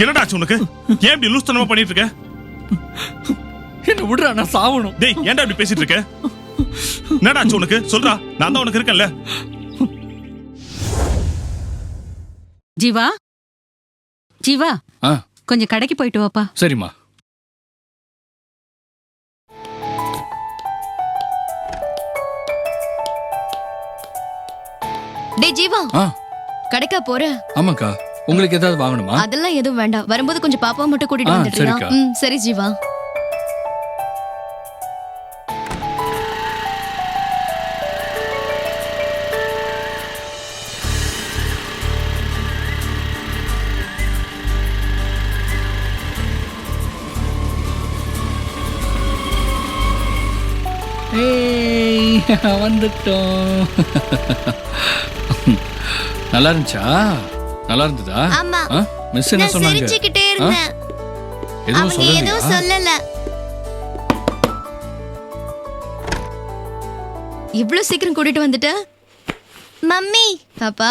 என்னடா உனக்கு? ஏன் இப்படி லூஸ் தனமா பண்ணிட்டு இருக்க? என்ன விடுறா, நான் சாவணும். டேய், ஏன்டா இப்படி பேசிட்டு இருக்க? என்னடா உனக்கு? சொல்றா, நான் தான் உனக்கு இருக்கேன்ல. ஜீவா, ஜீவா, கொஞ்சம் கடைக்கு போயிட்டு வாப்பா. சரிம்மா. டே ஜீவா, கடைக்கா போற? ஆமாக்கா. உங்களுக்கு ஏதாவது வாங்கணுமா? அதெல்லாம் எதுவும் வேண்டாம். வரும்போது கொஞ்சம் பாப்பா மட்டும் கூட்டிட்டு வந்துடுறியா? சரி ஜீவா. வந்துட்டோம். நல்லா இருந்துச்சா? நல்லா இருந்ததா? ஆமா. மிஸ் என்ன சொன்னாங்க? சிரிச்சிட்டே இருந்தேன். எதுவும் சொல்லல. இவ்வளவு சீக்கிரம் கூட்டிட்டு வந்துட்ட? மம்மி, பாப்பா.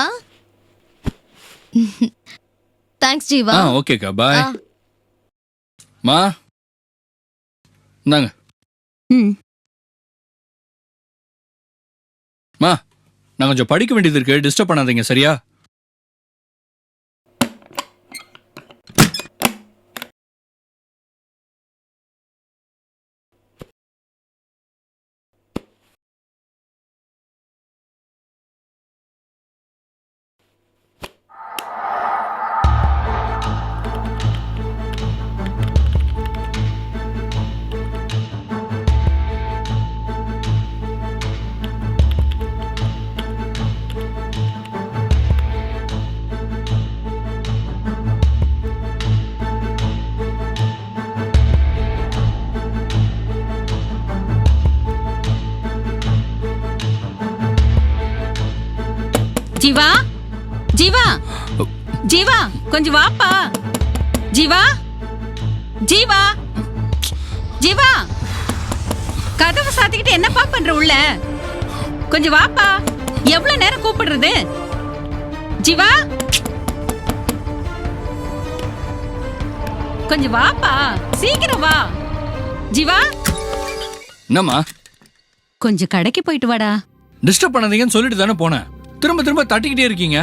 தேங்க்ஸ் ஜீவா. ஓகேக்கா, பாய். மா, இந்தாங்க. மா, நான் கொஞ்சம் படிக்க வேண்டியது இருக்கு, டிஸ்டர்ப் பண்ணாதீங்க, சரியா? ஜீவா, ஜீவா, ஜீவா, கொஞ்சம் வாப்பா. ஜீவா, ஜீவா, ஜீவா, கதவை சாத்திக்கிட்டு என்னப்பா பண்ற உள்ள? கொஞ்சம் வாப்பா. எவ்வளவு நேரம் கூப்பிடுறது? ஜீவா, கொஞ்சம் வாப்பா, சீக்கிரம் வா. ஜீவா, என்னம்மா? கொஞ்சம் கடைக்கு போயிட்டு வாடா. டிஸ்டர்ப் பண்ணாதீங்கன்னு சொல்லிட்டு தானே போனேன். திரும்ப திரும்ப தட்டிக்கிட்டே இருக்கீங்க.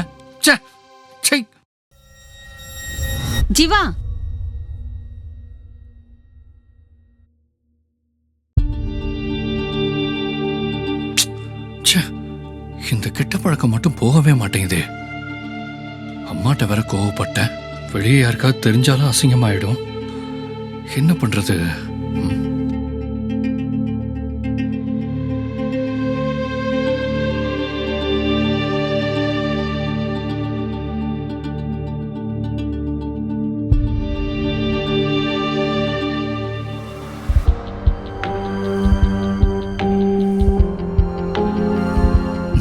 ஜீவா, இந்த கெட்ட பழக்கம் மட்டும் போகவே மாட்டேங்குது. அம்மாட்ட வேற கோவப்பட்டேன். வெளியே யாருக்காவது தெரிஞ்சாலும் அசிங்கமாயிடும். என்ன பண்றது?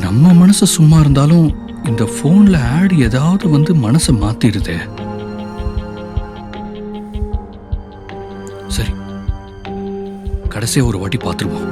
நம்ம மனசு சும்மா இருந்தாலும் இந்த போன்ல ஆட் ஏதாவது வந்து மனசை மாத்திடுதே. சரி, கடைசியா ஒரு வாட்டி பார்த்துருவோம்.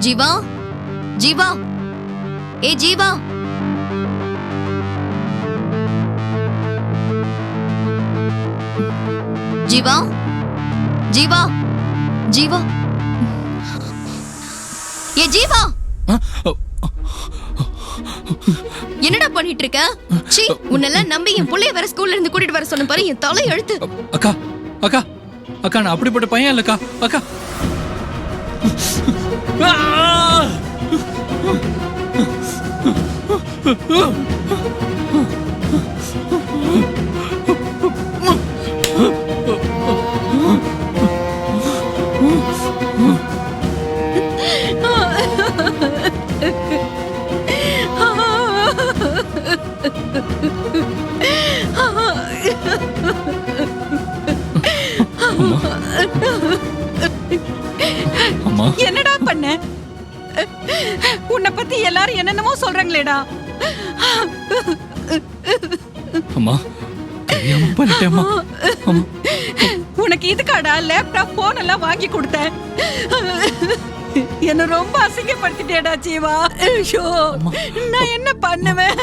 ஜீவா ஜீவா ஏ ஜீவா ஜீவா ஜீவா ஜீவா ஏ ஜீவா என்னடா பண்ணிட்டு இருக்க? சீ, உன்னெல்லாம் நம்பி என் புள்ளைய வர ஸ்கூல்ல இருந்து கூட்டிட்டு வர சொன்ன பாரு, என் தலை எழுத்து. அக்கா அக்கா அக்கா நான் அப்படிப்பட்ட பையன் இல்லக்கா. அக்கா அம்மா என்னடா பண்ண? உன்னை பத்தி எல்லாரும் என்னென்னமோ சொல்றாங்களேடா. அம்மா தெரியாம பண்ணிட்டேம்மா. உனக்கு இதுக்காடா லேப்டாப் போன் எல்லாம் வாங்கி கொடுத்தேன். என்ன ரொம்ப அசிங்கப்படுத்திட்டேடா ஜீவா. ஐயோ, நான் என்ன பண்ணுவேன்?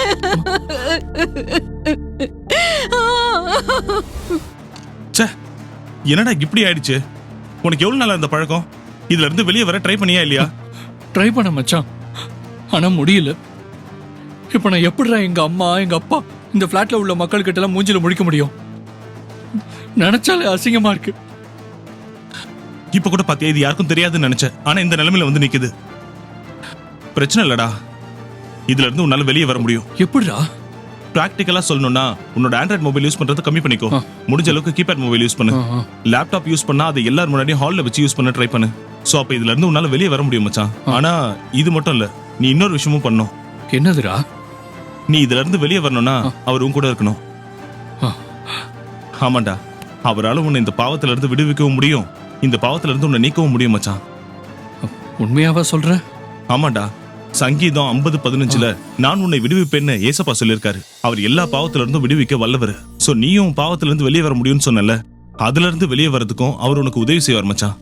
ச்சே, என்னடா இப்படி ஆயிடுச்சு? உனக்கு எவ்வளவு நாளா இந்த பழக்கம்? இதுல இருந்து வெளியே வர ட்ரை பண்ணியா இல்லையா? ட்ரை பண்ண மச்சான், ஆனா முடியல. இப்ப நான் எப்படிடா எங்க அம்மா எங்க அப்பா இந்த பிளாட்ல உள்ள மக்கள் கிட்ட எல்லாம் மூஞ்சில முடிக்க முடியும்? நினைச்சாலே அசிங்கமா இருக்கு. இப்ப கூட பாத்தியா, இது யாருக்கும் தெரியாதுன்னு நினைச்சேன். ஆனா இந்த நிலைமையில வந்து நிக்குது. பிரச்சனை இல்லடா, இதுல இருந்து உன்னால வெளியே வர முடியும். எப்படிடா? பிராக்டிகலா சொல்லணும்னா உன்னோட ஆண்ட்ராய்ட் மொபைல் யூஸ் பண்றது கம்மி பண்ணிக்கோ. முடிஞ்ச அளவுக்கு கீபேட் மொபைல் யூஸ் பண்ணு. லேப்டாப் யூஸ் பண்ணா அதை எல்லாரும் முன்னாடியும் ஹால்ல வச்சு யூஸ் பண்ண ட்ரை பண்ணு. சோ அப்ப இதுல இருந்து உன்னால வெளியே வர முடியும் மச்சான். ஆனா இது மட்டும் இல்ல, நீ இன்னொரு விஷயமும் பண்ணணும். என்னதுடா? நீ இதுல இருந்து வெளியே வரணும்னா அவர் உன் கூட இருக்கணும். ஆமாண்டா, அவரால உன்னை இந்த பாவத்துல இருந்து விடுவிக்கவும் முடியும், இந்த பாவத்துல இருந்து உன்னை நீக்கவும் முடியும் மச்சான். உண்மையாவா சொல்ற? ஆமாண்டா, சங்கீதம் 50:15 நான் உன்னை விடுவிப்பேன்னு ஏசப்பா சொல்லியிருக்காரு. அவர் எல்லா பாவத்துல இருந்தும் விடுவிக்க வல்லவர். சோ நீயும் பாவத்துல இருந்து வெளியே வர முடியும்னு சொன்னல, அதுல இருந்து வெளியே வரதுக்கும் அவர் உனக்கு உதவி செய்வார் மச்சான்.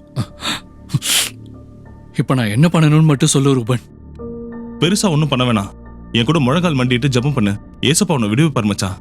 இப்ப நான் என்ன பண்ணணும்னு மட்டும் சொல்லு ரூபன். பெருசா ஒண்ணும் பண்ண வேணாம், என் கூட முழங்கால் மண்டிட்டு ஜெபம் பண்ணு. ஏசப்பா உன்னை விடுவிப்பார் மச்சான்.